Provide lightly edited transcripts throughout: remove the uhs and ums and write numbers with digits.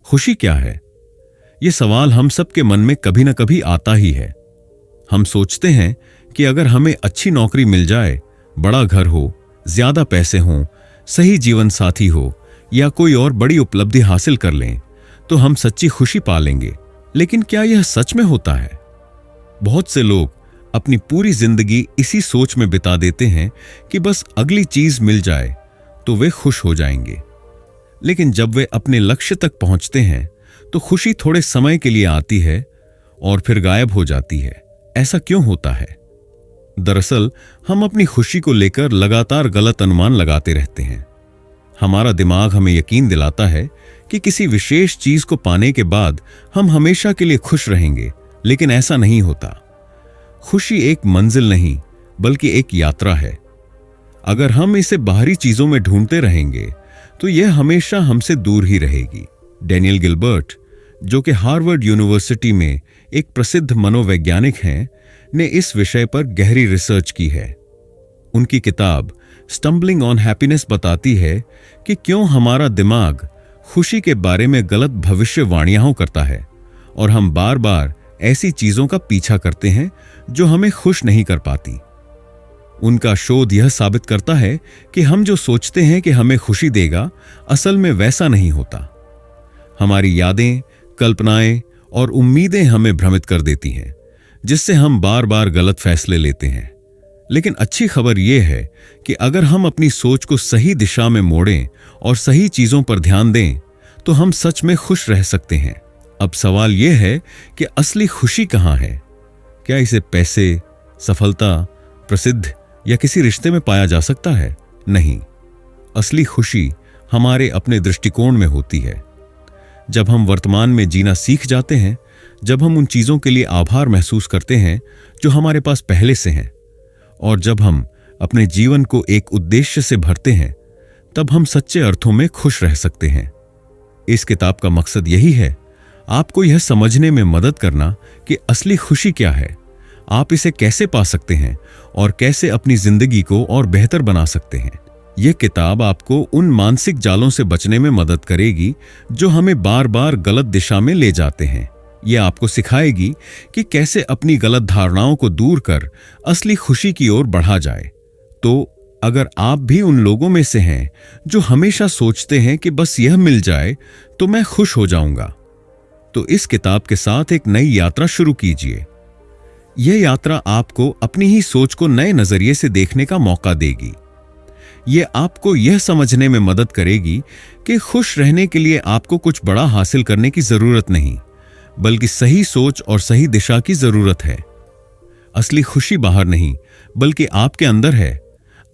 खुशी क्या है? यह सवाल हम सबके मन में कभी ना कभी आता ही है। हम सोचते हैं कि अगर हमें अच्छी नौकरी मिल जाए, बड़ा घर हो, ज्यादा पैसे हों, सही जीवन साथी हो या कोई और बड़ी उपलब्धि हासिल कर लें तो हम सच्ची खुशी पा लेंगे। लेकिन क्या यह सच में होता है? बहुत से लोग अपनी पूरी जिंदगी इसी सोच में बिता देते हैं कि बस अगली चीज मिल जाए तो वे खुश हो जाएंगे। लेकिन जब वे अपने लक्ष्य तक पहुंचते हैं तो खुशी थोड़े समय के लिए आती है और फिर गायब हो जाती है। ऐसा क्यों होता है? दरअसल हम अपनी खुशी को लेकर लगातार गलत अनुमान लगाते रहते हैं। हमारा दिमाग हमें यकीन दिलाता है कि किसी विशेष चीज को पाने के बाद हम हमेशा के लिए खुश रहेंगे, लेकिन ऐसा नहीं होता। खुशी एक मंजिल नहीं बल्कि एक यात्रा है। अगर हम इसे बाहरी चीजों में ढूंढते रहेंगे तो यह हमेशा हमसे दूर ही रहेगी। डैनियल गिलबर्ट, जो कि हार्वर्ड यूनिवर्सिटी में एक प्रसिद्ध मनोवैज्ञानिक हैं, ने इस विषय पर गहरी रिसर्च की है। उनकी किताब स्टम्बलिंग ऑन हैप्पीनेस बताती है कि क्यों हमारा दिमाग खुशी के बारे में गलत भविष्यवाणियां करता है और हम बार बार ऐसी चीजों का पीछा करते हैं जो हमें खुश नहीं कर पाती। उनका शोध यह साबित करता है कि हम जो सोचते हैं कि हमें खुशी देगा, असल में वैसा नहीं होता। हमारी यादें, कल्पनाएं और उम्मीदें हमें भ्रमित कर देती हैं, जिससे हम बार बार गलत फैसले लेते हैं। लेकिन अच्छी खबर यह है कि अगर हम अपनी सोच को सही दिशा में मोड़ें और सही चीजों पर ध्यान दें तो हम सच में खुश रह सकते हैं। अब सवाल यह है कि असली खुशी कहां है? क्या इसे पैसे, सफलता, प्रसिद्ध या किसी रिश्ते में पाया जा सकता है? नहीं। असली खुशी हमारे अपने दृष्टिकोण में होती है। जब हम वर्तमान में जीना सीख जाते हैं, जब हम उन चीजों के लिए आभार महसूस करते हैं जो हमारे पास पहले से हैं, और जब हम अपने जीवन को एक उद्देश्य से भरते हैं, तब हम सच्चे अर्थों में खुश रह सकते हैं। इस किताब का मकसद यही है, आपको यह समझने में मदद करना कि असली खुशी क्या है, आप इसे कैसे पा सकते हैं और कैसे अपनी जिंदगी को और बेहतर बना सकते हैं। यह किताब आपको उन मानसिक जालों से बचने में मदद करेगी जो हमें बार बार गलत दिशा में ले जाते हैं। यह आपको सिखाएगी कि कैसे अपनी गलत धारणाओं को दूर कर असली खुशी की ओर बढ़ा जाए। तो अगर आप भी उन लोगों में से हैं जो हमेशा सोचते हैं कि बस यह मिल जाए तो मैं खुश हो जाऊंगा, तो इस किताब के साथ एक नई यात्रा शुरू कीजिए। यह यात्रा आपको अपनी ही सोच को नए नजरिए से देखने का मौका देगी। यह आपको यह समझने में मदद करेगी कि खुश रहने के लिए आपको कुछ बड़ा हासिल करने की जरूरत नहीं, बल्कि सही सोच और सही दिशा की जरूरत है। असली खुशी बाहर नहीं बल्कि आपके अंदर है।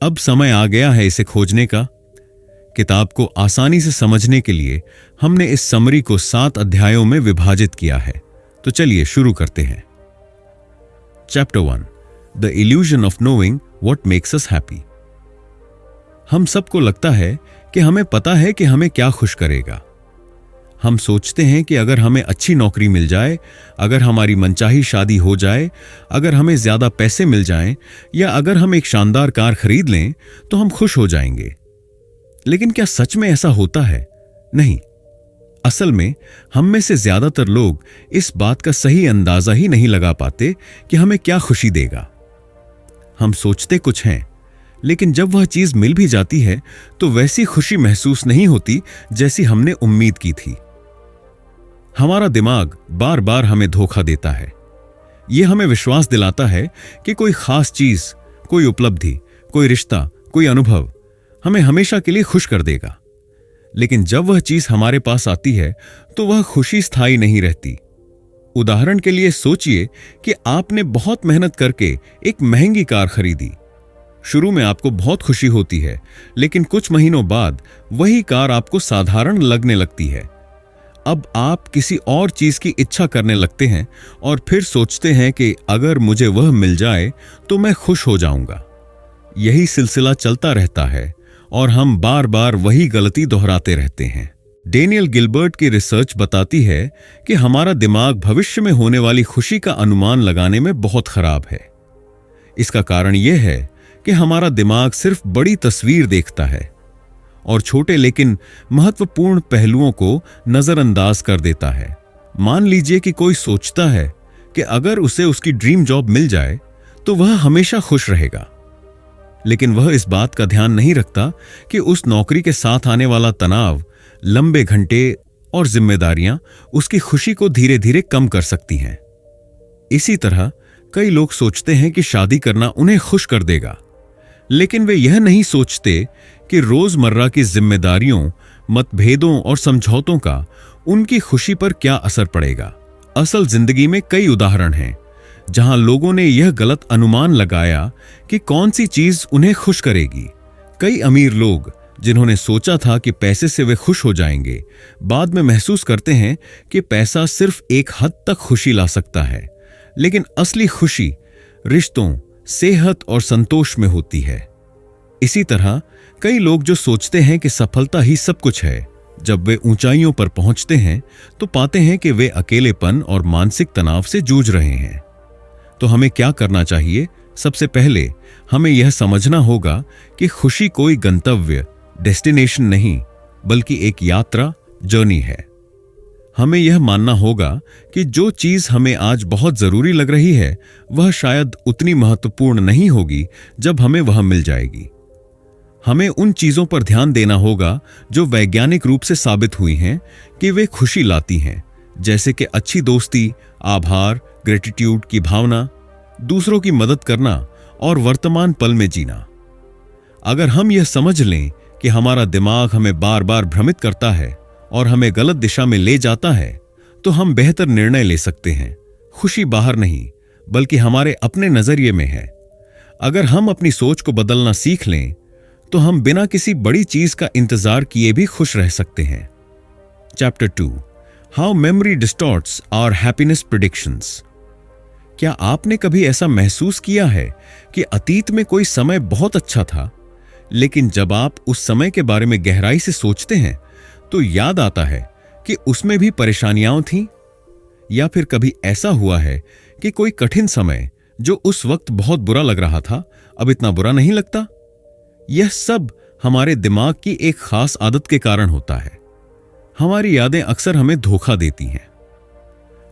अब समय आ गया है इसे खोजने का। किताब को आसानी से समझने के लिए हमने इस समरी को 7 अध्यायों में विभाजित किया है। तो चलिए शुरू करते हैं। Chapter 1, the illusion of knowing what makes us happy. हम सबको लगता है कि हमें पता है कि हमें क्या खुश करेगा। हम सोचते हैं कि अगर हमें अच्छी नौकरी मिल जाए, अगर हमारी मनचाही शादी हो जाए, अगर हमें ज्यादा पैसे मिल जाएं, या अगर हम एक शानदार कार खरीद लें तो हम खुश हो जाएंगे। लेकिन क्या सच में ऐसा होता है? नहीं। असल में हम में से ज्यादातर लोग इस बात का सही अंदाजा ही नहीं लगा पाते कि हमें क्या खुशी देगा। हम सोचते कुछ हैं, लेकिन जब वह चीज मिल भी जाती है तो वैसी खुशी महसूस नहीं होती जैसी हमने उम्मीद की थी। हमारा दिमाग बार बार हमें धोखा देता है। यह हमें विश्वास दिलाता है कि कोई खास चीज, कोई उपलब्धि, कोई रिश्ता, कोई अनुभव हमें हमेशा के लिए खुश कर देगा। लेकिन जब वह चीज हमारे पास आती है तो वह खुशी स्थायी नहीं रहती। उदाहरण के लिए सोचिए कि आपने बहुत मेहनत करके एक महंगी कार खरीदी। शुरू में आपको बहुत खुशी होती है, लेकिन कुछ महीनों बाद वही कार आपको साधारण लगने लगती है। अब आप किसी और चीज की इच्छा करने लगते हैं और फिर सोचते हैं कि अगर मुझे वह मिल जाए तो मैं खुश हो जाऊंगा। यही सिलसिला चलता रहता है और हम बार बार वही गलती दोहराते रहते हैं। डैनियल गिलबर्ट की रिसर्च बताती है कि हमारा दिमाग भविष्य में होने वाली खुशी का अनुमान लगाने में बहुत खराब है। इसका कारण यह है कि हमारा दिमाग सिर्फ बड़ी तस्वीर देखता है और छोटे लेकिन महत्वपूर्ण पहलुओं को नजरअंदाज कर देता है। मान लीजिए कि कोई सोचता है कि अगर उसे उसकी ड्रीम जॉब मिल जाए तो वह हमेशा खुश रहेगा, लेकिन वह इस बात का ध्यान नहीं रखता कि उस नौकरी के साथ आने वाला तनाव, लंबे घंटे और जिम्मेदारियां उसकी खुशी को धीरे धीरे कम कर सकती हैं। इसी तरह कई लोग सोचते हैं कि शादी करना उन्हें खुश कर देगा, लेकिन वे यह नहीं सोचते कि रोजमर्रा की जिम्मेदारियों, मतभेदों और समझौतों का उनकी खुशी पर क्या असर पड़ेगा। असल जिंदगी में कई उदाहरण हैं जहां लोगों ने यह गलत अनुमान लगाया कि कौन सी चीज उन्हें खुश करेगी। कई अमीर लोग जिन्होंने सोचा था कि पैसे से वे खुश हो जाएंगे, बाद में महसूस करते हैं कि पैसा सिर्फ एक हद तक खुशी ला सकता है, लेकिन असली खुशी रिश्तों, सेहत और संतोष में होती है। इसी तरह कई लोग जो सोचते हैं कि सफलता ही सब कुछ है, जब वे ऊंचाइयों पर पहुंचते हैं तो पाते हैं कि वे अकेलेपन और मानसिक तनाव से जूझ रहे हैं। तो हमें क्या करना चाहिए? सबसे पहले हमें यह समझना होगा कि खुशी कोई गंतव्य, डेस्टिनेशन नहीं, बल्कि एक यात्रा, जर्नी है। हमें यह मानना होगा कि जो चीज हमें आज बहुत जरूरी लग रही है वह शायद उतनी महत्वपूर्ण नहीं होगी जब हमें वह मिल जाएगी। हमें उन चीजों पर ध्यान देना होगा जो वैज्ञानिक रूप से साबित हुई हैं कि वे खुशी लाती हैं, जैसे कि अच्छी दोस्ती, आभार, ग्रेटिट्यूड की भावना, दूसरों की मदद करना और वर्तमान पल में जीना। अगर हम यह समझ लें कि हमारा दिमाग हमें बार बार भ्रमित करता है और हमें गलत दिशा में ले जाता है, तो हम बेहतर निर्णय ले सकते हैं। खुशी बाहर नहीं, बल्कि हमारे अपने नजरिए में है। अगर हम अपनी सोच को बदलना सीख लें तो हम बिना किसी बड़ी चीज का इंतजार किए भी खुश रह सकते हैं। Chapter 2, how memory distorts our happiness predictions. क्या आपने कभी ऐसा महसूस किया है कि अतीत में कोई समय बहुत अच्छा था, लेकिन जब आप उस समय के बारे में गहराई से सोचते हैं तो याद आता है कि उसमें भी परेशानियां थीं? या फिर कभी ऐसा हुआ है कि कोई कठिन समय जो उस वक्त बहुत बुरा लग रहा था अब इतना बुरा नहीं लगता? यह सब हमारे दिमाग की एक खास आदत के कारण होता है। हमारी यादें अक्सर हमें धोखा देती हैं।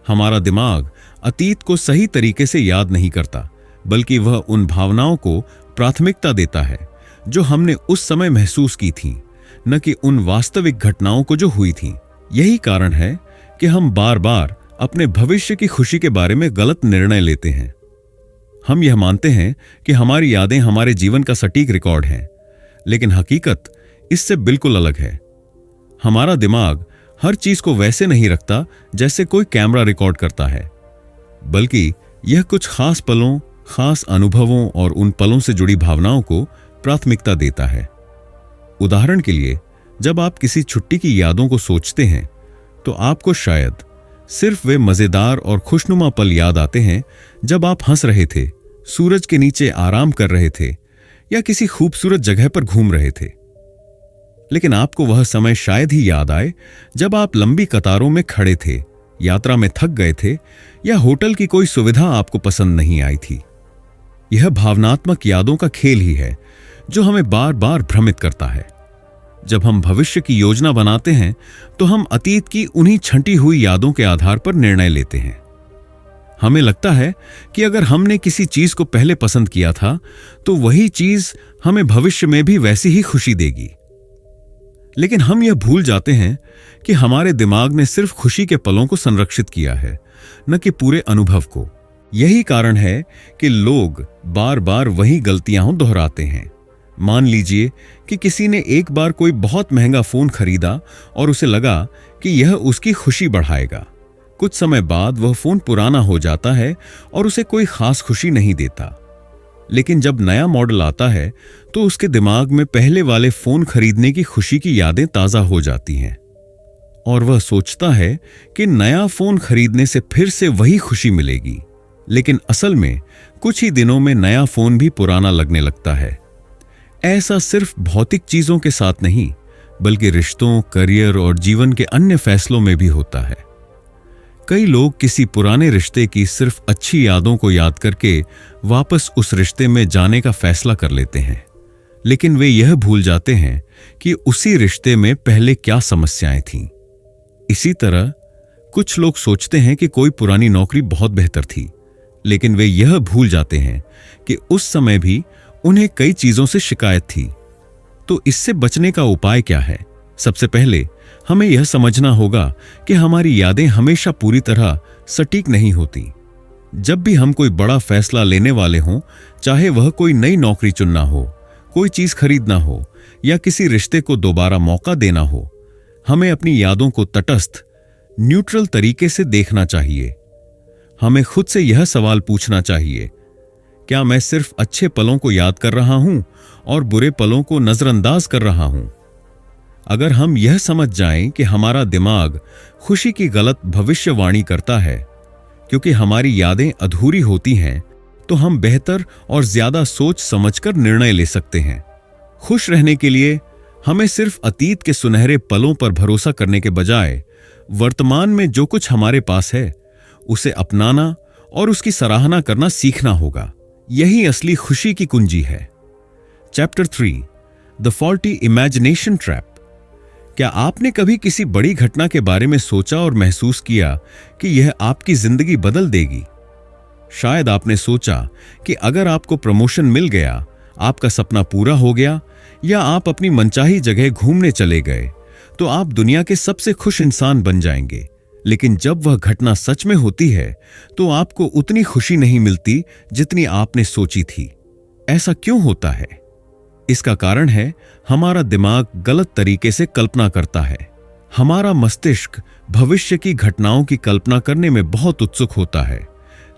हमारा दिमाग अतीत को सही तरीके से याद नहीं करता, बल्कि वह उन भावनाओं को प्राथमिकता देता है जो हमने उस समय महसूस की थीं, न कि उन वास्तविक घटनाओं को जो हुई थीं। यही कारण है कि हम बार बार अपने भविष्य की खुशी के बारे में गलत निर्णय लेते हैं। हम यह मानते हैं कि हमारी यादें हमारे जीवन का सटीक रिकॉर्ड हैं, लेकिन हकीकत इससे बिल्कुल अलग है। हमारा दिमाग हर चीज को वैसे नहीं रखता जैसे कोई कैमरा रिकॉर्ड करता है, बल्कि यह कुछ खास पलों, खास अनुभवों और उन पलों से जुड़ी भावनाओं को प्राथमिकता देता है। उदाहरण के लिए, जब आप किसी छुट्टी की यादों को सोचते हैं तो आपको शायद सिर्फ वे मजेदार और खुशनुमा पल याद आते हैं जब आप हंस रहे थे, सूरज के नीचे आराम कर रहे थे या किसी खूबसूरत जगह पर घूम रहे थे। लेकिन आपको वह समय शायद ही याद आए जब आप लंबी कतारों में खड़े थे, यात्रा में थक गए थे या होटल की कोई सुविधा आपको पसंद नहीं आई थी। यह भावनात्मक यादों का खेल ही है जो हमें बार बार भ्रमित करता है। जब हम भविष्य की योजना बनाते हैं तो हम अतीत की उन्हीं छंटी हुई यादों के आधार पर निर्णय लेते हैं। हमें लगता है कि अगर हमने किसी चीज को पहले पसंद किया था तो वही चीज हमें भविष्य में भी वैसी ही खुशी देगी। लेकिन हम यह भूल जाते हैं कि हमारे दिमाग ने सिर्फ खुशी के पलों को संरक्षित किया है, न कि पूरे अनुभव को। यही कारण है कि लोग बार बार वही गलतियां दोहराते हैं। मान लीजिए कि किसी ने एक बार कोई बहुत महंगा फोन खरीदा और उसे लगा कि यह उसकी खुशी बढ़ाएगा। कुछ समय बाद वह फोन पुराना हो जाता है और उसे कोई खास खुशी नहीं देता। लेकिन जब नया मॉडल आता है तो उसके दिमाग में पहले वाले फोन खरीदने की खुशी की यादें ताजा हो जाती हैं और वह सोचता है कि नया फोन खरीदने से फिर से वही खुशी मिलेगी। लेकिन असल में कुछ ही दिनों में नया फोन भी पुराना लगने लगता है। ऐसा सिर्फ भौतिक चीजों के साथ नहीं, बल्कि रिश्तों, करियर और जीवन के अन्य फैसलों में भी होता है। कई लोग किसी पुराने रिश्ते की सिर्फ अच्छी यादों को याद करके वापस उस रिश्ते में जाने का फैसला कर लेते हैं, लेकिन वे यह भूल जाते हैं कि उसी रिश्ते में पहले क्या समस्याएं थीं। इसी तरह कुछ लोग सोचते हैं कि कोई पुरानी नौकरी बहुत बेहतर थी, लेकिन वे यह भूल जाते हैं कि उस समय भी उन्हें कई चीजों से शिकायत थी। तो इससे बचने का उपाय क्या है? सबसे पहले हमें यह समझना होगा कि हमारी यादें हमेशा पूरी तरह सटीक नहीं होती। जब भी हम कोई बड़ा फैसला लेने वाले हों, चाहे वह कोई नई नौकरी चुनना हो, कोई चीज खरीदना हो या किसी रिश्ते को दोबारा मौका देना हो, हमें अपनी यादों को तटस्थ, न्यूट्रल तरीके से देखना चाहिए। हमें खुद से यह सवाल पूछना चाहिए, क्या मैं सिर्फ अच्छे पलों को याद कर रहा हूं और बुरे पलों को नजरअंदाज कर रहा हूं? अगर हम यह समझ जाएं कि हमारा दिमाग खुशी की गलत भविष्यवाणी करता है क्योंकि हमारी यादें अधूरी होती हैं, तो हम बेहतर और ज्यादा सोच समझकर निर्णय ले सकते हैं। खुश रहने के लिए हमें सिर्फ अतीत के सुनहरे पलों पर भरोसा करने के बजाय वर्तमान में जो कुछ हमारे पास है उसे अपनाना और उसकी सराहना करना सीखना होगा। यही असली खुशी की कुंजी है। Chapter 3, the faulty imagination trap. क्या आपने कभी किसी बड़ी घटना के बारे में सोचा और महसूस किया कि यह आपकी जिंदगी बदल देगी? शायद आपने सोचा कि अगर आपको प्रमोशन मिल गया, आपका सपना पूरा हो गया या आप अपनी मनचाही जगह घूमने चले गए, तो आप दुनिया के सबसे खुश इंसान बन जाएंगे। लेकिन जब वह घटना सच में होती है तो आपको उतनी खुशी नहीं मिलती जितनी आपने सोची थी। ऐसा क्यों होता है? इसका कारण है हमारा दिमाग गलत तरीके से कल्पना करता है। हमारा मस्तिष्क भविष्य की घटनाओं की कल्पना करने में बहुत उत्सुक होता है,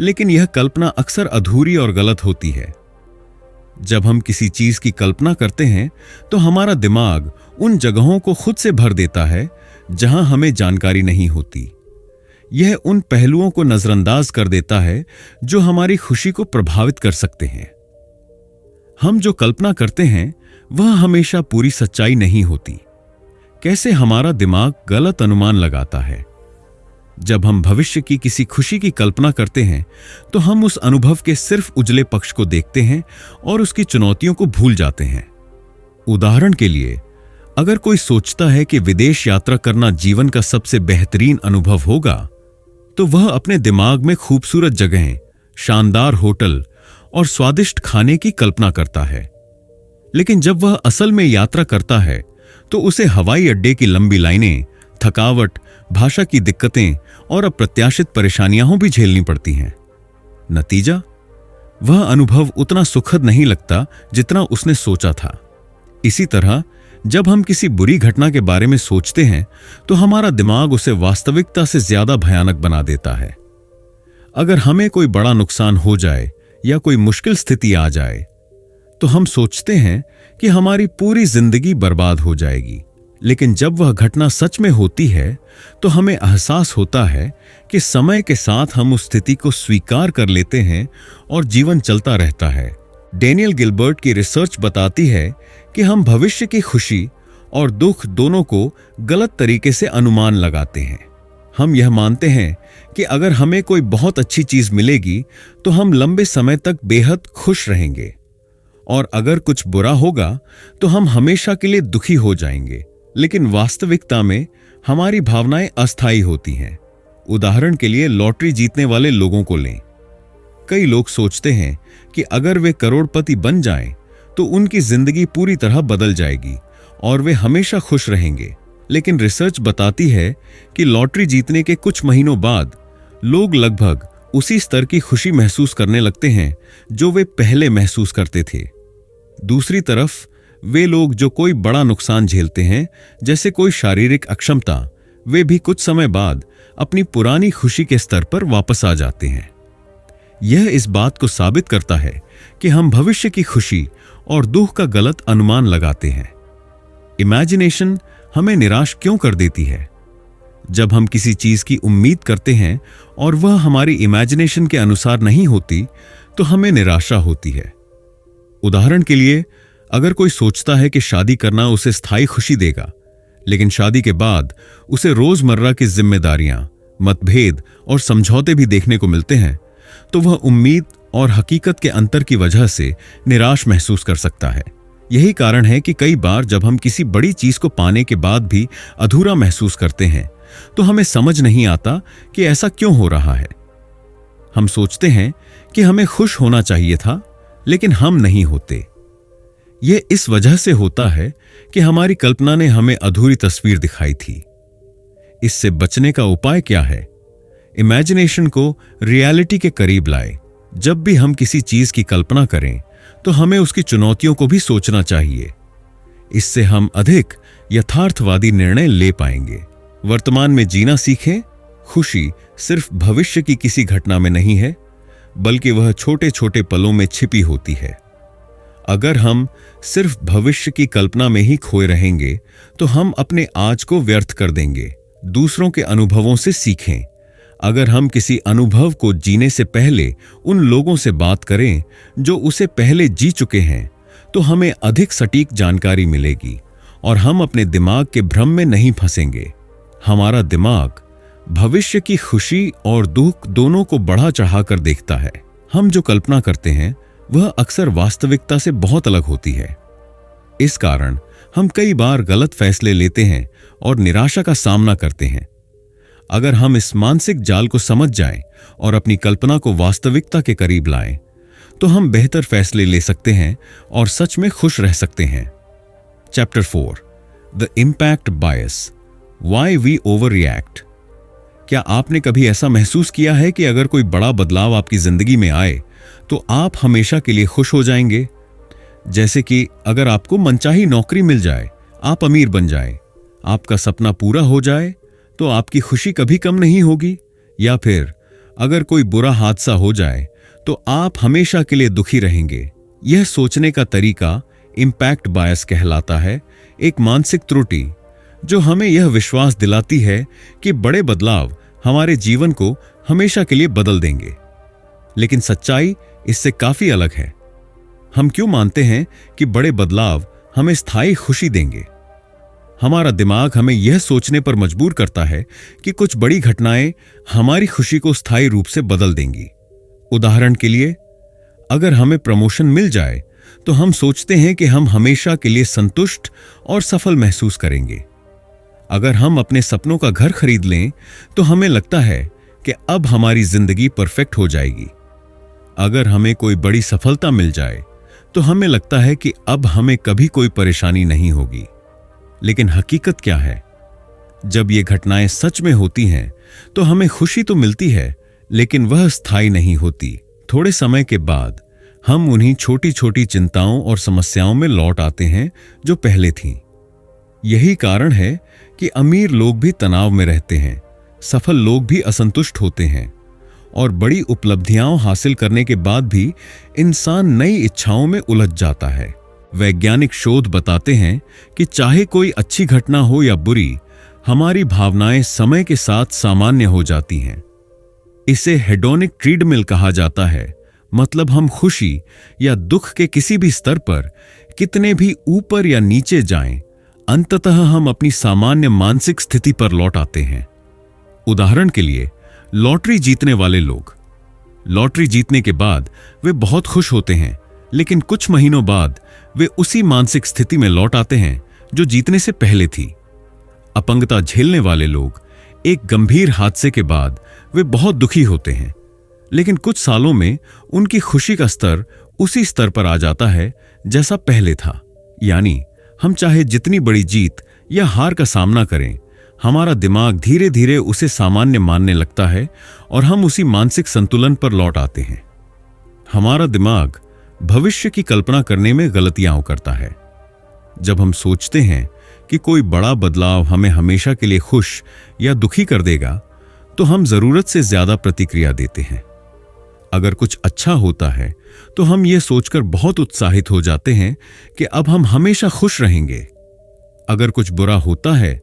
लेकिन यह कल्पना अक्सर अधूरी और गलत होती है। जब हम किसी चीज की कल्पना करते हैं तो हमारा दिमाग उन जगहों को खुद से भर देता है जहां हमें जानकारी नहीं होती। यह उन पहलुओं को नजरअंदाज कर देता है जो हमारी खुशी को प्रभावित कर सकते हैं। हम जो कल्पना करते हैं वह हमेशा पूरी सच्चाई नहीं होती। कैसे हमारा दिमाग गलत अनुमान लगाता है? जब हम भविष्य की किसी खुशी की कल्पना करते हैं तो हम उस अनुभव के सिर्फ उजले पक्ष को देखते हैं और उसकी चुनौतियों को भूल जाते हैं। उदाहरण के लिए, अगर कोई सोचता है कि विदेश यात्रा करना जीवन का सबसे बेहतरीन अनुभव होगा, तो वह अपने दिमाग में खूबसूरत जगहें, शानदार होटल और स्वादिष्ट खाने की कल्पना करता है। लेकिन जब वह असल में यात्रा करता है तो उसे हवाई अड्डे की लंबी लाइनें, थकावट, भाषा की दिक्कतें और अप्रत्याशित परेशानियां भी झेलनी पड़ती हैं। नतीजा, वह अनुभव उतना सुखद नहीं लगता जितना उसने सोचा था। इसी तरह जब हम किसी बुरी घटना के बारे में सोचते हैं तो हमारा दिमाग उसे वास्तविकता से ज्यादा भयानक बना देता है। अगर हमें कोई बड़ा नुकसान हो जाए या कोई मुश्किल स्थिति आ जाए तो हम सोचते हैं कि हमारी पूरी जिंदगी बर्बाद हो जाएगी। लेकिन जब वह घटना सच में होती है तो हमें एहसास होता है कि समय के साथ हम उस स्थिति को स्वीकार कर लेते हैं और जीवन चलता रहता है। डेनियल गिलबर्ट की रिसर्च बताती है कि हम भविष्य की खुशी और दुख दोनों को गलत तरीके से अनुमान लगाते हैं। हम यह मानते हैं कि अगर हमें कोई बहुत अच्छी चीज मिलेगी तो हम लंबे समय तक बेहद खुश रहेंगे, और अगर कुछ बुरा होगा तो हम हमेशा के लिए दुखी हो जाएंगे। लेकिन वास्तविकता में हमारी भावनाएं अस्थायी होती हैं। उदाहरण के लिए, लॉटरी जीतने वाले लोगों को लें। कई लोग सोचते हैं कि अगर वे करोड़पति बन जाएं तो उनकी जिंदगी पूरी तरह बदल जाएगी और वे हमेशा खुश रहेंगे। लेकिन रिसर्च बताती है कि लॉटरी जीतने के कुछ महीनों बाद लोग लगभग उसी स्तर की खुशी महसूस करने लगते हैं जो वे पहले महसूस करते थे। दूसरी तरफ, वे लोग जो कोई बड़ा नुकसान झेलते हैं, जैसे कोई शारीरिक अक्षमता, वे भी कुछ समय बाद अपनी पुरानी खुशी के स्तर पर वापस आ जाते हैं। यह इस बात को साबित करता है कि हम भविष्य की खुशी और दुख का गलत अनुमान लगाते हैं। इमेजिनेशन हमें निराश क्यों कर देती है? जब हम किसी चीज की उम्मीद करते हैं और वह हमारी इमेजिनेशन के अनुसार नहीं होती तो हमें निराशा होती है। उदाहरण के लिए, अगर कोई सोचता है कि शादी करना उसे स्थायी खुशी देगा, लेकिन शादी के बाद उसे रोजमर्रा की जिम्मेदारियां, मतभेद और समझौते भी देखने को मिलते हैं, तो वह उम्मीद और हकीकत के अंतर की वजह से निराश महसूस कर सकता है। यही कारण है कि कई बार जब हम किसी बड़ी चीज को पाने के बाद भी अधूरा महसूस करते हैं तो हमें समझ नहीं आता कि ऐसा क्यों हो रहा है। हम सोचते हैं कि हमें खुश होना चाहिए था, लेकिन हम नहीं होते। यह इस वजह से होता है कि हमारी कल्पना ने हमें अधूरी तस्वीर दिखाई थी। इससे बचने का उपाय क्या है? इमेजिनेशन को रियलिटी के करीब लाए। जब भी हम किसी चीज की कल्पना करें तो हमें उसकी चुनौतियों को भी सोचना चाहिए। इससे हम अधिक यथार्थवादी निर्णय ले पाएंगे। वर्तमान में जीना सीखें। खुशी सिर्फ भविष्य की किसी घटना में नहीं है, बल्कि वह छोटे छोटे पलों में छिपी होती है। अगर हम सिर्फ भविष्य की कल्पना में ही खोए रहेंगे तो हम अपने आज को व्यर्थ कर देंगे। दूसरों के अनुभवों से सीखें। अगर हम किसी अनुभव को जीने से पहले उन लोगों से बात करें जो उसे पहले जी चुके हैं, तो हमें अधिक सटीक जानकारी मिलेगी और हम अपने दिमाग के भ्रम में नहीं फंसेंगे। हमारा दिमाग भविष्य की खुशी और दुख दोनों को बढ़ा चढ़ाकर देखता है। हम जो कल्पना करते हैं वह अक्सर वास्तविकता से बहुत अलग होती है। इस कारण हम कई बार गलत फैसले लेते हैं और निराशा का सामना करते हैं। अगर हम इस मानसिक जाल को समझ जाएं और अपनी कल्पना को वास्तविकता के करीब लाएं, तो हम बेहतर फैसले ले सकते हैं और सच में खुश रह सकते हैं। Chapter 4 the impact bias, why we overreact. क्या आपने कभी ऐसा महसूस किया है कि अगर कोई बड़ा बदलाव आपकी जिंदगी में आए तो आप हमेशा के लिए खुश हो जाएंगे? जैसे कि अगर आपको मनचाही नौकरी मिल जाए, आप अमीर बन जाए, आपका सपना पूरा हो जाए, तो आपकी खुशी कभी कम नहीं होगी। या फिर अगर कोई बुरा हादसा हो जाए तो आप हमेशा के लिए दुखी रहेंगे। यह सोचने का तरीका इम्पैक्ट बायस कहलाता है, एक मानसिक त्रुटि जो हमें यह विश्वास दिलाती है कि बड़े बदलाव हमारे जीवन को हमेशा के लिए बदल देंगे। लेकिन सच्चाई इससे काफी अलग है। हम क्यों मानते हैं कि बड़े बदलाव हमें स्थायी खुशी देंगे? हमारा दिमाग हमें यह सोचने पर मजबूर करता है कि कुछ बड़ी घटनाएं हमारी खुशी को स्थायी रूप से बदल देंगी। उदाहरण के लिए, अगर हमें प्रमोशन मिल जाए तो हम सोचते हैं कि हम हमेशा के लिए संतुष्ट और सफल महसूस करेंगे। अगर हम अपने सपनों का घर खरीद लें तो हमें लगता है कि अब हमारी जिंदगी परफेक्ट हो जाएगी। अगर हमें कोई बड़ी सफलता मिल जाए तो हमें लगता है कि अब हमें कभी कोई परेशानी नहीं होगी। लेकिन हकीकत क्या है? जब ये घटनाएं सच में होती हैं तो हमें खुशी तो मिलती है, लेकिन वह स्थायी नहीं होती। थोड़े समय के बाद हम उन्हीं छोटी छोटी चिंताओं और समस्याओं में लौट आते हैं जो पहले थीं। यही कारण है कि अमीर लोग भी तनाव में रहते हैं, सफल लोग भी असंतुष्ट होते हैं, और बड़ी उपलब्धियां हासिल करने के बाद भी इंसान नई इच्छाओं में उलझ जाता है। वैज्ञानिक शोध बताते हैं कि चाहे कोई अच्छी घटना हो या बुरी, हमारी भावनाएं समय के साथ सामान्य हो जाती हैं। इसे हेडोनिक ट्रेडमिल कहा जाता है। मतलब हम खुशी या दुख के किसी भी स्तर पर कितने भी ऊपर या नीचे जाएं, अंततः हम अपनी सामान्य मानसिक स्थिति पर लौट आते हैं। उदाहरण के लिए, लॉटरी जीतने वाले लोग, लॉटरी जीतने के बाद वे बहुत खुश होते हैं, लेकिन कुछ महीनों बाद वे उसी मानसिक स्थिति में लौट आते हैं जो जीतने से पहले थी। अपंगता झेलने वाले लोग, एक गंभीर हादसे के बाद वे बहुत दुखी होते हैं, लेकिन कुछ सालों में उनकी खुशी का स्तर उसी स्तर पर आ जाता है जैसा पहले था। यानी हम चाहे जितनी बड़ी जीत या हार का सामना करें, हमारा दिमाग धीरे धीरे उसे सामान्य मानने लगता है और हम उसी मानसिक संतुलन पर लौट आते हैं। हमारा दिमाग भविष्य की कल्पना करने में गलतियां करता है। जब हम सोचते हैं कि कोई बड़ा बदलाव हमें हमेशा के लिए खुश या दुखी कर देगा, तो हम जरूरत से ज्यादा प्रतिक्रिया देते हैं। अगर कुछ अच्छा होता है तो हम ये सोचकर बहुत उत्साहित हो जाते हैं कि अब हम हमेशा खुश रहेंगे। अगर कुछ बुरा होता है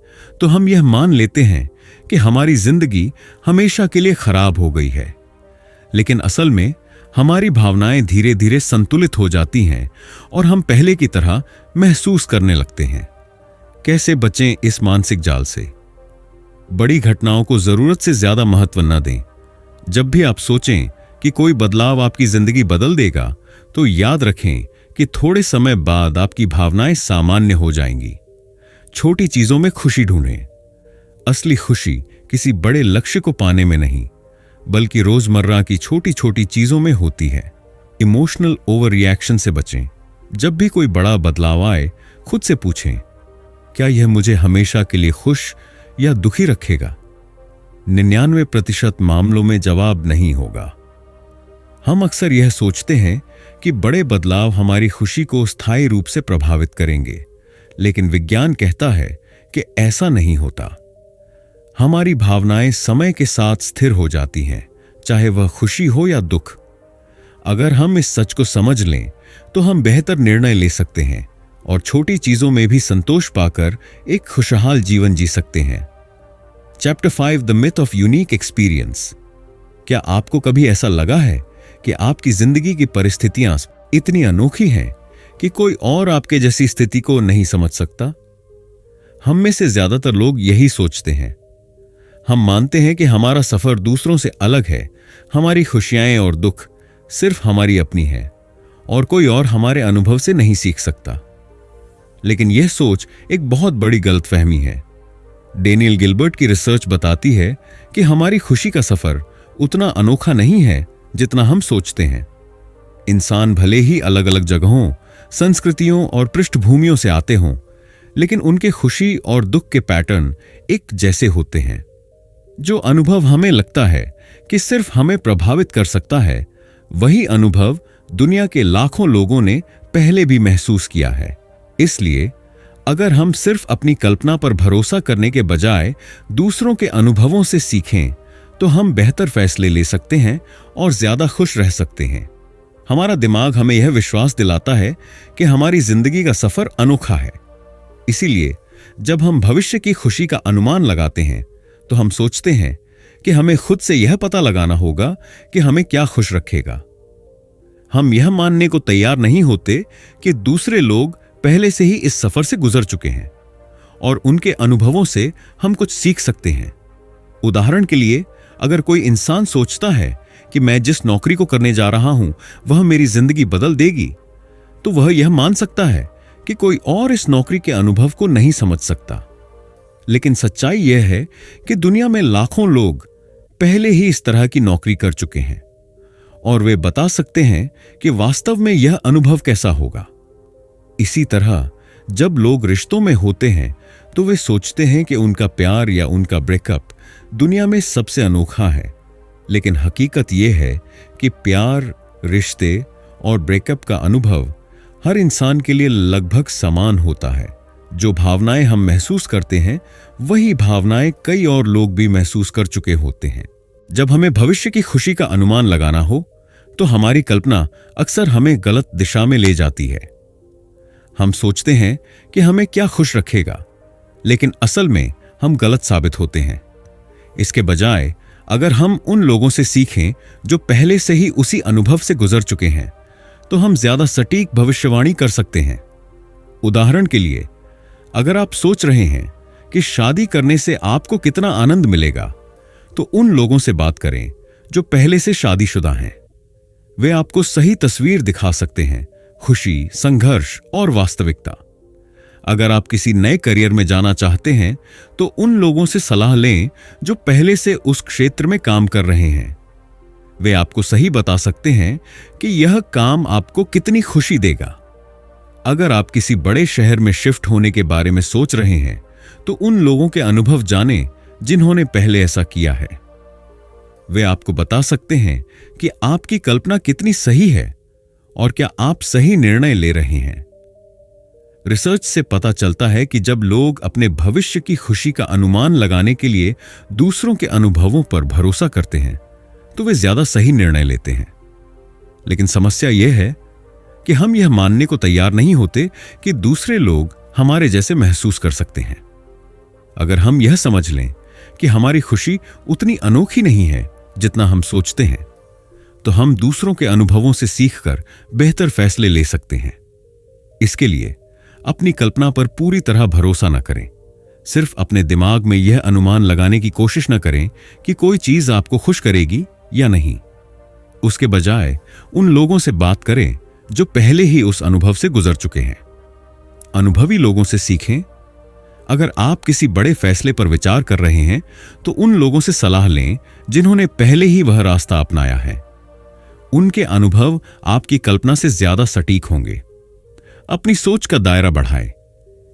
तो हम यह मान लेते हैं कि हमारी जिंदगी हमेशा के लिए खराब हो गई है। लेकिन असल में हमारी भावनाएं धीरे धीरे संतुलित हो जाती हैं और हम पहले की तरह महसूस करने लगते हैं। कैसे बचें इस मानसिक जाल से? बड़ी घटनाओं को जरूरत से ज्यादा महत्व न दें। जब भी आप सोचें कि कोई बदलाव आपकी जिंदगी बदल देगा, तो याद रखें कि थोड़े समय बाद आपकी भावनाएं सामान्य हो जाएंगी। छोटी चीजों में खुशी ढूंढें। असली खुशी किसी बड़े लक्ष्य को पाने में नहीं, बल्कि रोजमर्रा की छोटी छोटी चीजों में होती है। इमोशनल ओवर रिएक्शन से बचें। जब भी कोई बड़ा बदलाव आए, खुद से पूछें, क्या यह मुझे हमेशा के लिए खुश या दुखी रखेगा? 99% मामलों में जवाब नहीं होगा। हम अक्सर यह सोचते हैं कि बड़े बदलाव हमारी खुशी को स्थायी रूप से प्रभावित करेंगे, लेकिन विज्ञान कहता है कि ऐसा नहीं होता। हमारी भावनाएं समय के साथ स्थिर हो जाती हैं, चाहे वह खुशी हो या दुख। अगर हम इस सच को समझ लें तो हम बेहतर निर्णय ले सकते हैं और छोटी चीजों में भी संतोष पाकर एक खुशहाल जीवन जी सकते हैं। Chapter 5 the myth of unique experience. क्या आपको कभी ऐसा लगा है कि आपकी जिंदगी की परिस्थितियां इतनी अनोखी हैं कि कोई और आपके जैसी स्थिति को नहीं समझ सकता? हम में से ज्यादातर लोग यही सोचते हैं। हम मानते हैं कि हमारा सफर दूसरों से अलग है, हमारी खुशियां और दुख सिर्फ हमारी अपनी है और कोई और हमारे अनुभव से नहीं सीख सकता। लेकिन यह सोच एक बहुत बड़ी गलतफहमी है। डेनियल गिलबर्ट की रिसर्च बताती है कि हमारी खुशी का सफर उतना अनोखा नहीं है जितना हम सोचते हैं। इंसान भले ही अलग अलग जगहों, संस्कृतियों और पृष्ठभूमियों से आते हों, लेकिन उनके खुशी और दुख के पैटर्न एक जैसे होते हैं। जो अनुभव हमें लगता है कि सिर्फ हमें प्रभावित कर सकता है, वही अनुभव दुनिया के लाखों लोगों ने पहले भी महसूस किया है। इसलिए अगर हम सिर्फ अपनी कल्पना पर भरोसा करने के बजाय दूसरों के अनुभवों से सीखें, तो हम बेहतर फैसले ले सकते हैं और ज्यादा खुश रह सकते हैं। हमारा दिमाग हमें यह विश्वास दिलाता है कि हमारी जिंदगी का सफर अनोखा है। इसीलिए जब हम भविष्य की खुशी का अनुमान लगाते हैं, तो हम सोचते हैं कि हमें खुद से यह पता लगाना होगा कि हमें क्या खुश रखेगा। हम यह मानने को तैयार नहीं होते कि दूसरे लोग पहले से ही इस सफर से गुजर चुके हैं और उनके अनुभवों से हम कुछ सीख सकते हैं। उदाहरण के लिए, अगर कोई इंसान सोचता है कि मैं जिस नौकरी को करने जा रहा हूं वह मेरी जिंदगी बदल देगी, तो वह यह मान सकता है कि कोई और इस नौकरी के अनुभव को नहीं समझ सकता। लेकिन सच्चाई यह है कि दुनिया में लाखों लोग पहले ही इस तरह की नौकरी कर चुके हैं और वे बता सकते हैं कि वास्तव में यह अनुभव कैसा होगा। इसी तरह जब लोग रिश्तों में होते हैं तो वे सोचते हैं कि उनका प्यार या उनका ब्रेकअप दुनिया में सबसे अनोखा है, लेकिन हकीकत यह है कि प्यार, रिश्ते और ब्रेकअप का अनुभव हर इंसान के लिए लगभग समान होता है। जो भावनाएं हम महसूस करते हैं, वही भावनाएं कई और लोग भी महसूस कर चुके होते हैं। जब हमें भविष्य की खुशी का अनुमान लगाना हो, तो हमारी कल्पना अक्सर हमें गलत दिशा में ले जाती है। हम सोचते हैं कि हमें क्या खुश रखेगा, लेकिन असल में हम गलत साबित होते हैं। इसके बजाय अगर हम उन लोगों से सीखें जो पहले से ही उसी अनुभव से गुजर चुके हैं, तो हम ज्यादा सटीक भविष्यवाणी कर सकते हैं। उदाहरण के लिए, अगर आप सोच रहे हैं कि शादी करने से आपको कितना आनंद मिलेगा, तो उन लोगों से बात करें जो पहले से शादीशुदा हैं। वे आपको सही तस्वीर दिखा सकते हैं, खुशी, संघर्ष और वास्तविकता। अगर आप किसी नए करियर में जाना चाहते हैं, तो उन लोगों से सलाह लें जो पहले से उस क्षेत्र में काम कर रहे हैं। वे आपको सही बता सकते हैं कि यह काम आपको कितनी खुशी देगा। अगर आप किसी बड़े शहर में शिफ्ट होने के बारे में सोच रहे हैं, तो उन लोगों के अनुभव जानें जिन्होंने पहले ऐसा किया है। वे आपको बता सकते हैं कि आपकी कल्पना कितनी सही है और क्या आप सही निर्णय ले रहे हैं। रिसर्च से पता चलता है कि जब लोग अपने भविष्य की खुशी का अनुमान लगाने के लिए दूसरों के अनुभवों पर भरोसा करते हैं, तो वे ज्यादा सही निर्णय लेते हैं। लेकिन समस्या यह है कि हम यह मानने को तैयार नहीं होते कि दूसरे लोग हमारे जैसे महसूस कर सकते हैं। अगर हम यह समझ लें कि हमारी खुशी उतनी अनोखी नहीं है जितना हम सोचते हैं, तो हम दूसरों के अनुभवों से सीखकर बेहतर फैसले ले सकते हैं। इसके लिए अपनी कल्पना पर पूरी तरह भरोसा न करें। सिर्फ अपने दिमाग में यह अनुमान लगाने की कोशिश न करें कि कोई चीज आपको खुश करेगी या नहीं। उसके बजाय उन लोगों से बात करें जो पहले ही उस अनुभव से गुजर चुके हैं। अनुभवी लोगों से सीखें। अगर आप किसी बड़े फैसले पर विचार कर रहे हैं तो उन लोगों से सलाह लें जिन्होंने पहले ही वह रास्ता अपनाया है। उनके अनुभव आपकी कल्पना से ज्यादा सटीक होंगे। अपनी सोच का दायरा बढ़ाएं।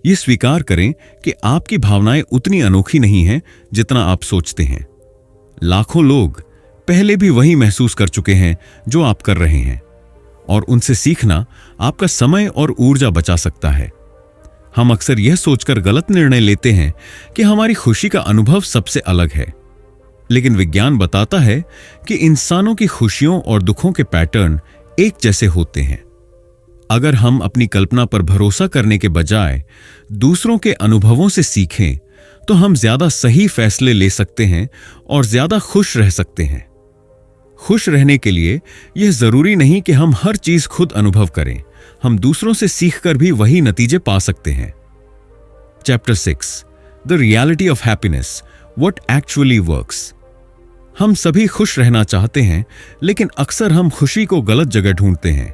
यह स्वीकार करें कि आपकी भावनाएं उतनी अनोखी नहीं हैं जितना आप सोचते हैं। लाखों लोग पहले भी वही महसूस कर चुके हैं जो आप कर रहे हैं, और उनसे सीखना आपका समय और ऊर्जा बचा सकता है। हम अक्सर यह सोचकर गलत निर्णय लेते हैं कि हमारी खुशी का अनुभव सबसे अलग है, लेकिन विज्ञान बताता है कि इंसानों की खुशियों और दुखों के पैटर्न एक जैसे होते हैं। अगर हम अपनी कल्पना पर भरोसा करने के बजाय दूसरों के अनुभवों से सीखें तो हम ज्यादा सही फैसले ले सकते हैं और ज्यादा खुश रह सकते हैं। खुश रहने के लिए यह जरूरी नहीं कि हम हर चीज खुद अनुभव करें, हम दूसरों से सीखकर भी वही नतीजे पा सकते हैं। Chapter 6, the reality of happiness, what actually works. हम सभी खुश रहना चाहते हैं, लेकिन अक्सर हम खुशी को गलत जगह ढूंढते हैं।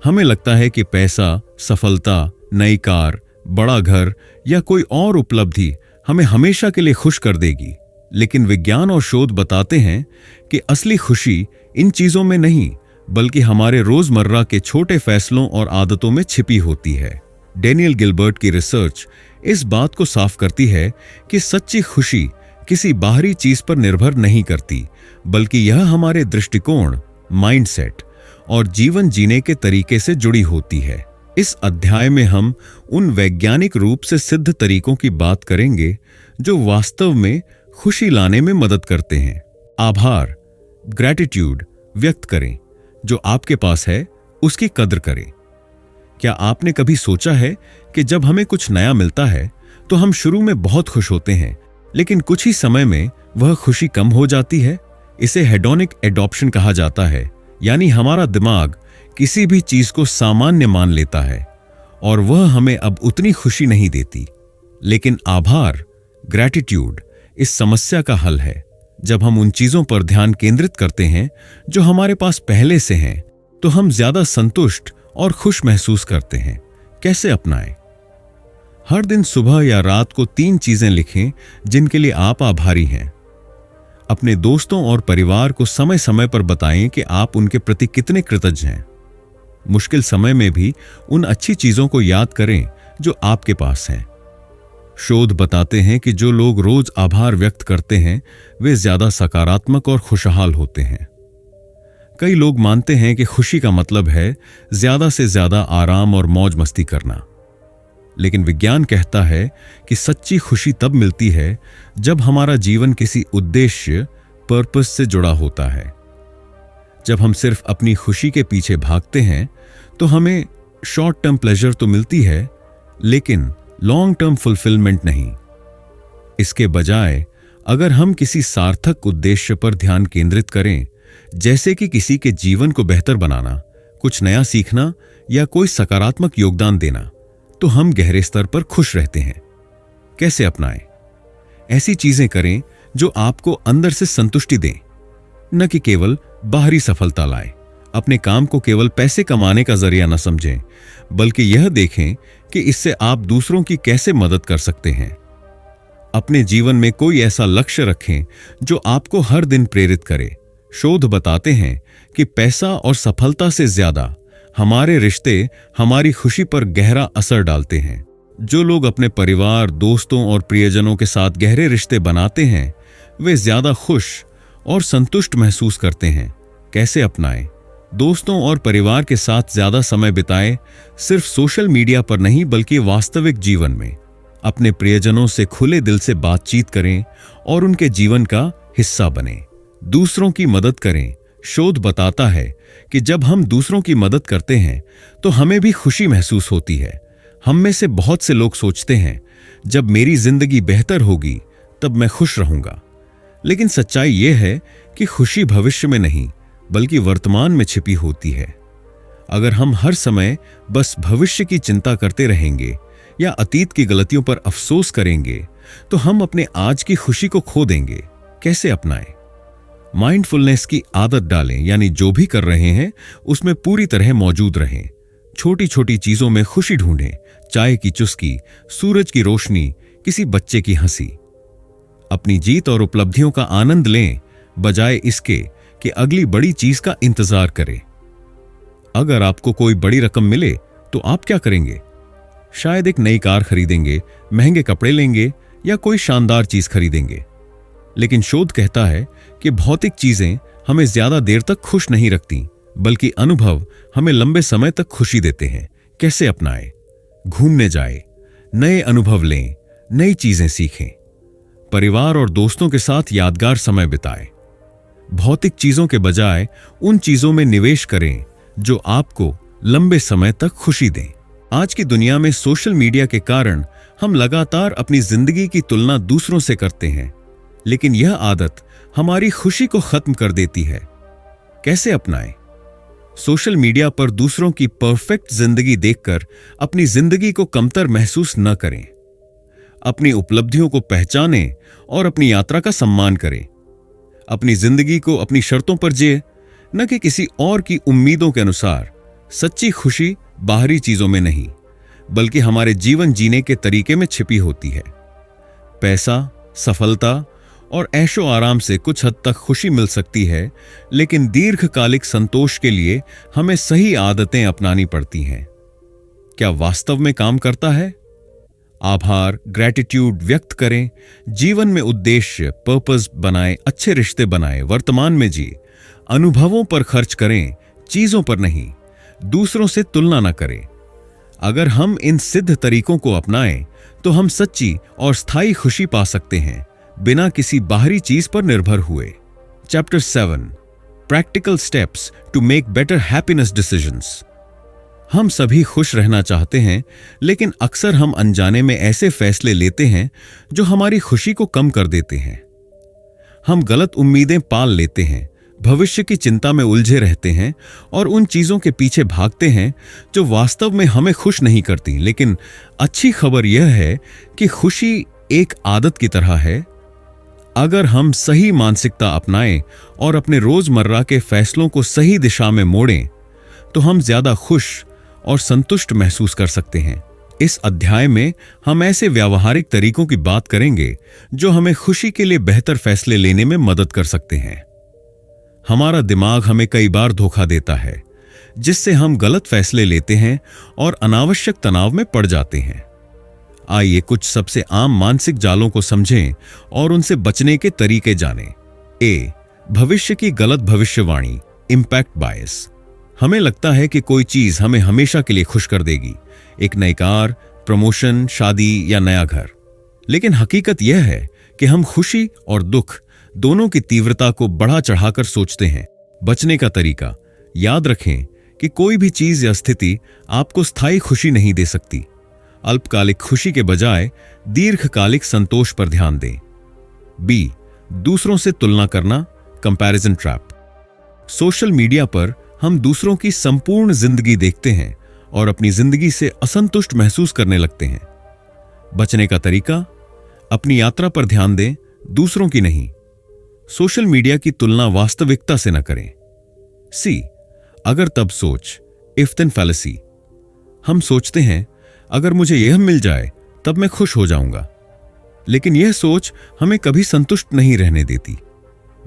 हमें लगता है कि पैसा, सफलता, नई कार, बड़ा घर या कोई और उपलब्धि हमें हमेशा के लिए खुश कर देगी, लेकिन विज्ञान और शोध बताते हैं कि असली खुशी इन चीजों में नहीं बल्कि हमारे रोजमर्रा के छोटे फैसलों और आदतों में छिपी होती है। डेनियल गिलबर्ट की रिसर्च इस बात को साफ करती है कि सच्ची खुशी किसी बाहरी चीज पर निर्भर नहीं करती, बल्कि यह हमारे दृष्टिकोण, माइंडसेट और जीवन जीने के तरीके से जुड़ी होती है। इस अध्याय में हम उन वैज्ञानिक रूप से सिद्ध तरीकों की बात करेंगे जो वास्तव में खुशी लाने में मदद करते हैं। आभार, ग्रैटिट्यूड व्यक्त करें। जो आपके पास है उसकी कद्र करें। क्या आपने कभी सोचा है कि जब हमें कुछ नया मिलता है तो हम शुरू में बहुत खुश होते हैं, लेकिन कुछ ही समय में वह खुशी कम हो जाती है? इसे हेडोनिक एडॉप्शन कहा जाता है, यानी हमारा दिमाग किसी भी चीज को सामान्य मान लेता है और वह हमें अब उतनी खुशी नहीं देती। लेकिन आभार, ग्रैटिट्यूड इस समस्या का हल है। जब हम उन चीजों पर ध्यान केंद्रित करते हैं जो हमारे पास पहले से हैं, तो हम ज्यादा संतुष्ट और खुश महसूस करते हैं। कैसे अपनाएं? हर दिन सुबह या रात को 3 चीजें लिखें जिनके लिए आप आभारी हैं। अपने दोस्तों और परिवार को समय समय पर बताएं कि आप उनके प्रति कितने कृतज्ञ हैं। मुश्किल समय में भी उन अच्छी चीजों को याद करें जो आपके पास हैं। शोध बताते हैं कि जो लोग रोज आभार व्यक्त करते हैं वे ज्यादा सकारात्मक और खुशहाल होते हैं। कई लोग मानते हैं कि खुशी का मतलब है ज्यादा से ज्यादा आराम और मौज मस्ती करना, लेकिन विज्ञान कहता है कि सच्ची खुशी तब मिलती है जब हमारा जीवन किसी उद्देश्य, पर्पस से जुड़ा होता है। जब हम सिर्फ अपनी खुशी के पीछे भागते हैं तो हमें शॉर्ट टर्म प्लेजर तो मिलती है, लेकिन लॉन्ग टर्म फुलफिलमेंट नहीं। इसके बजाय अगर हम किसी सार्थक उद्देश्य पर ध्यान केंद्रित करें, जैसे कि किसी के जीवन को बेहतर बनाना, कुछ नया सीखना या कोई सकारात्मक योगदान देना, तो हम गहरे स्तर पर खुश रहते हैं। कैसे अपनाएं? ऐसी चीजें करें जो आपको अंदर से संतुष्टि दें, न कि केवल बाहरी सफलता लाएं। अपने काम को केवल पैसे कमाने का जरिया न समझें, बल्कि यह देखें कि इससे आप दूसरों की कैसे मदद कर सकते हैं। अपने जीवन में कोई ऐसा लक्ष्य रखें जो आपको हर दिन प्रेरित करे। शोध बताते हैं कि पैसा और सफलता से ज्यादा हमारे रिश्ते हमारी खुशी पर गहरा असर डालते हैं। जो लोग अपने परिवार, दोस्तों और प्रियजनों के साथ गहरे रिश्ते बनाते हैं वे ज्यादा खुश और संतुष्ट महसूस करते हैं। कैसे अपनाएं? दोस्तों और परिवार के साथ ज्यादा समय बिताएं, सिर्फ सोशल मीडिया पर नहीं बल्कि वास्तविक जीवन में। अपने प्रियजनों से खुले दिल से बातचीत करें और उनके जीवन का हिस्सा बनें। दूसरों की मदद करें। शोध बताता है कि जब हम दूसरों की मदद करते हैं तो हमें भी खुशी महसूस होती है। हम में से बहुत से लोग सोचते हैं, जब मेरी जिंदगी बेहतर होगी तब मैं खुश रहूंगा। लेकिन सच्चाई यह है कि खुशी भविष्य में नहीं बल्कि वर्तमान में छिपी होती है। अगर हम हर समय बस भविष्य की चिंता करते रहेंगे या अतीत की गलतियों पर अफसोस करेंगे तो हम अपने आज की खुशी को खो देंगे। कैसे अपनाएं? माइंडफुलनेस की आदत डालें, यानी जो भी कर रहे हैं उसमें पूरी तरह मौजूद रहें। छोटी छोटी चीजों में खुशी ढूंढें, चाय की चुस्की, सूरज की रोशनी, किसी बच्चे की हंसी। अपनी जीत और उपलब्धियों का आनंद लें, बजाय इसके कि अगली बड़ी चीज का इंतजार करें। अगर आपको कोई बड़ी रकम मिले तो आप क्या करेंगे? शायद एक नई कार खरीदेंगे, महंगे कपड़े लेंगे या कोई शानदार चीज खरीदेंगे। लेकिन शोध कहता है कि भौतिक चीजें हमें ज्यादा देर तक खुश नहीं रखती, बल्कि अनुभव हमें लंबे समय तक खुशी देते हैं। कैसे अपनाएं? घूमने जाएं, नए अनुभव लें, नई चीजें सीखें, परिवार और दोस्तों के साथ यादगार समय बिताएं। भौतिक चीजों के बजाय उन चीजों में निवेश करें जो आपको लंबे समय तक खुशी दें। आज की दुनिया में सोशल मीडिया के कारण हम लगातार अपनी जिंदगी की तुलना दूसरों से करते हैं, लेकिन यह आदत हमारी खुशी को खत्म कर देती है। कैसे अपनाएं? सोशल मीडिया पर दूसरों की परफेक्ट जिंदगी देखकर अपनी जिंदगी को कमतर महसूस न करें। अपनी उपलब्धियों को पहचानें और अपनी यात्रा का सम्मान करें। अपनी जिंदगी को अपनी शर्तों पर जिए, न कि किसी और की उम्मीदों के अनुसार। सच्ची खुशी बाहरी चीजों में नहीं, बल्कि हमारे जीवन जीने के तरीके में छिपी होती है। पैसा, सफलता और ऐशो आराम से कुछ हद तक खुशी मिल सकती है, लेकिन दीर्घकालिक संतोष के लिए हमें सही आदतें अपनानी पड़ती हैं। क्या वास्तव में काम करता है? आभार, ग्रैटिट्यूड व्यक्त करें, जीवन में उद्देश्य, पर्पस बनाएं, अच्छे रिश्ते बनाएं, वर्तमान में जिए, अनुभवों पर खर्च करें, चीजों पर नहीं। दूसरों से तुलना न करें। अगर हम इन सिद्ध तरीकों को अपनाएं तो हम सच्ची और स्थायी खुशी पा सकते हैं, बिना किसी बाहरी चीज पर निर्भर हुए। Chapter 7, practical steps to make better happiness decisions. हम सभी खुश रहना चाहते हैं, लेकिन अक्सर हम अनजाने में ऐसे फैसले लेते हैं जो हमारी खुशी को कम कर देते हैं। हम गलत उम्मीदें पाल लेते हैं, भविष्य की चिंता में उलझे रहते हैं और उन चीजों के पीछे भागते हैं जो वास्तव में हमें खुश नहीं करती। लेकिन अच्छी खबर यह है कि खुशी एक आदत की तरह है। अगर हम सही मानसिकता अपनाएं और अपने रोजमर्रा के फैसलों को सही दिशा में मोड़ें, तो हम ज्यादा खुश और संतुष्ट महसूस कर सकते हैं। इस अध्याय में हम ऐसे व्यावहारिक तरीकों की बात करेंगे जो हमें खुशी के लिए बेहतर फैसले लेने में मदद कर सकते हैं। हमारा दिमाग हमें कई बार धोखा देता है, जिससे हम गलत फैसले लेते हैं और अनावश्यक तनाव में पड़ जाते हैं। आइए कुछ सबसे आम मानसिक जालों को समझें और उनसे बचने के तरीके जानें। ए, भविष्य की गलत भविष्यवाणी, इंपैक्ट बायस। हमें लगता है कि कोई चीज हमें हमेशा के लिए खुश कर देगी, एक नई कार, प्रमोशन, शादी या नया घर। लेकिन हकीकत यह है कि हम खुशी और दुख दोनों की तीव्रता को बढ़ा चढ़ाकर सोचते हैं। बचने का तरीका, याद रखें कि कोई भी चीज या स्थिति आपको स्थायी खुशी नहीं दे सकती। अल्पकालिक खुशी के बजाय दीर्घकालिक संतोष पर ध्यान दें। बी, दूसरों से तुलना करना, कंपैरिजन ट्रैप। सोशल मीडिया पर हम दूसरों की संपूर्ण जिंदगी देखते हैं और अपनी जिंदगी से असंतुष्ट महसूस करने लगते हैं। बचने का तरीका, अपनी यात्रा पर ध्यान दें, दूसरों की नहीं। सोशल मीडिया की तुलना वास्तविकता से न करें। सी, अगर तब सोच, इफ देन फैलेसी। हम सोचते हैं अगर मुझे यह मिल जाए तब मैं खुश हो जाऊंगा, लेकिन यह सोच हमें कभी संतुष्ट नहीं रहने देती।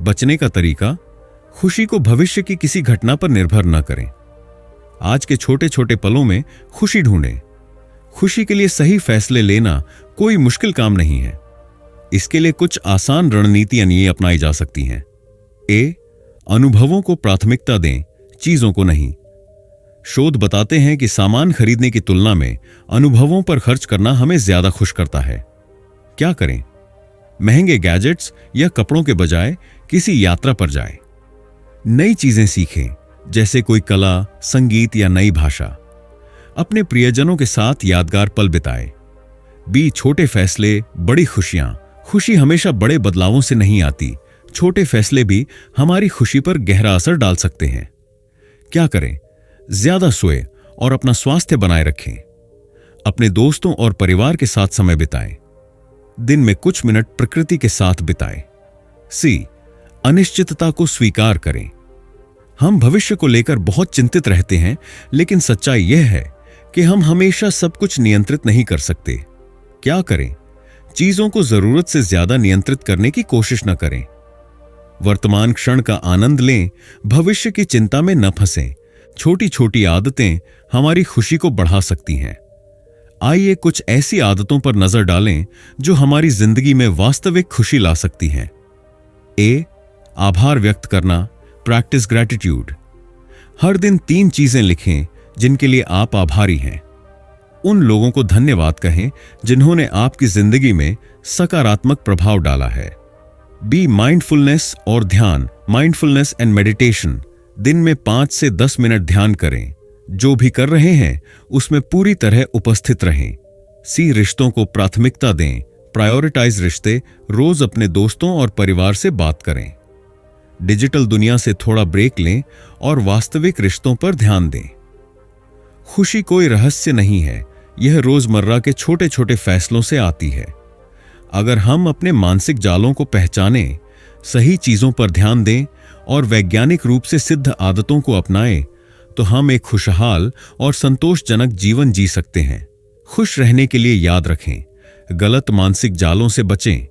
बचने का तरीका, खुशी को भविष्य की किसी घटना पर निर्भर न करें। आज के छोटे छोटे पलों में खुशी ढूंढें। खुशी के लिए सही फैसले लेना कोई मुश्किल काम नहीं है। इसके लिए कुछ आसान रणनीतियां ये अपनाई जा सकती हैं। ए, अनुभवों को प्राथमिकता दें, चीजों को नहीं। शोध बताते हैं कि सामान खरीदने की तुलना में अनुभवों पर खर्च करना हमें ज्यादा खुश करता है। क्या करें? महंगे गैजेट्स या कपड़ों के बजाय किसी यात्रा पर जाएं। नई चीजें सीखें, जैसे कोई कला, संगीत या नई भाषा। अपने प्रियजनों के साथ यादगार पल बिताएं। बी, छोटे फैसले, बड़ी खुशियां। खुशी हमेशा बड़े बदलावों से नहीं आती। छोटे फैसले भी हमारी खुशी पर गहरा असर डाल सकते हैं। क्या करें? ज्यादा सोएं और अपना स्वास्थ्य बनाए रखें। अपने दोस्तों और परिवार के साथ समय बिताएं। दिन में कुछ मिनट प्रकृति के साथ बिताएं। सी, अनिश्चितता को स्वीकार करें। हम भविष्य को लेकर बहुत चिंतित रहते हैं, लेकिन सच्चाई यह है कि हम हमेशा सब कुछ नियंत्रित नहीं कर सकते। क्या करें? चीजों को जरूरत से ज्यादा नियंत्रित करने की कोशिश न करें। वर्तमान क्षण का आनंद लें, भविष्य की चिंता में न फंसें। छोटी छोटी आदतें हमारी खुशी को बढ़ा सकती हैं। आइए कुछ ऐसी आदतों पर नजर डालें जो हमारी जिंदगी में वास्तविक खुशी ला सकती हैं। ए, आभार व्यक्त करना, प्रैक्टिस ग्रैटिट्यूड। हर दिन 3 चीजें लिखें जिनके लिए आप आभारी हैं। उन लोगों को धन्यवाद कहें जिन्होंने आपकी जिंदगी में सकारात्मक प्रभाव डाला है। बी, माइंडफुलनेस और ध्यान, माइंडफुलनेस एंड मेडिटेशन। दिन में 5 से 10 मिनट ध्यान करें। जो भी कर रहे हैं उसमें पूरी तरह उपस्थित रहें। सी, रिश्तों को प्राथमिकता दें, प्रायोरिटाइज रिश्ते। रोज अपने दोस्तों और परिवार से बात करें। डिजिटल दुनिया से थोड़ा ब्रेक लें और वास्तविक रिश्तों पर ध्यान दें। खुशी कोई रहस्य नहीं है, यह रोजमर्रा के छोटे छोटे फैसलों से आती है। अगर हम अपने मानसिक जालों को पहचानें, सही चीजों पर ध्यान दें और वैज्ञानिक रूप से सिद्ध आदतों को अपनाएं, तो हम एक खुशहाल और संतोषजनक जीवन जी सकते हैं। खुश रहने के लिए याद रखें, गलत मानसिक जालों से बचें।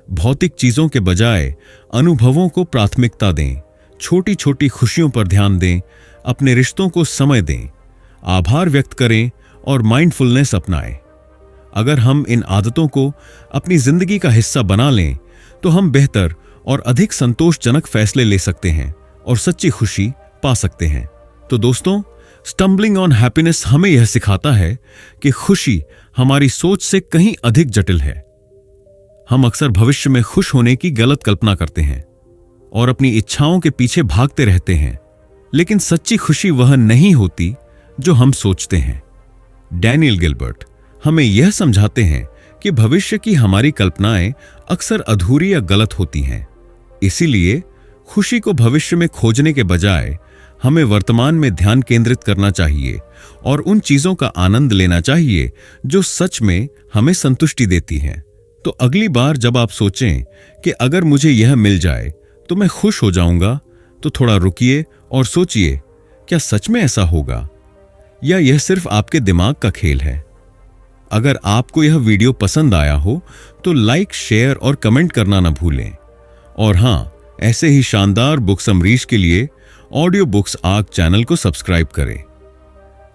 भौतिक चीजों के बजाय अनुभवों को प्राथमिकता दें। छोटी छोटी खुशियों पर ध्यान दें। अपने रिश्तों को समय दें। आभार व्यक्त करें और माइंडफुलनेस अपनाएं। अगर हम इन आदतों को अपनी जिंदगी का हिस्सा बना लें, तो हम बेहतर और अधिक संतोषजनक फैसले ले सकते हैं और सच्ची खुशी पा सकते हैं। तो दोस्तों, स्टम्बलिंग ऑन हैप्पीनेस हमें यह सिखाता है कि खुशी हमारी सोच से कहीं अधिक जटिल है। हम अक्सर भविष्य में खुश होने की गलत कल्पना करते हैं और अपनी इच्छाओं के पीछे भागते रहते हैं, लेकिन सच्ची खुशी वह नहीं होती जो हम सोचते हैं। डैनियल गिलबर्ट हमें यह समझाते हैं कि भविष्य की हमारी कल्पनाएं अक्सर अधूरी या गलत होती हैं। इसीलिए खुशी को भविष्य में खोजने के बजाय हमें वर्तमान में ध्यान केंद्रित करना चाहिए और उन चीजों का आनंद लेना चाहिए जो सच में हमें संतुष्टि देती हैं। तो अगली बार जब आप सोचें कि अगर मुझे यह मिल जाए तो मैं खुश हो जाऊंगा, तो थोड़ा रुकिए और सोचिए, क्या सच में ऐसा होगा या यह सिर्फ आपके दिमाग का खेल है? अगर आपको यह वीडियो पसंद आया हो तो लाइक, शेयर और कमेंट करना न भूलें। और हां, ऐसे ही शानदार बुक्स अमरीश के लिए ऑडियो बुक्स आग चैनल को सब्सक्राइब करें।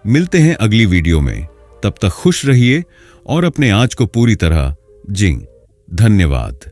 मिलते हैं अगली वीडियो में। तब तक खुश रहिए और अपने आज को पूरी तरह जिएं। धन्यवाद।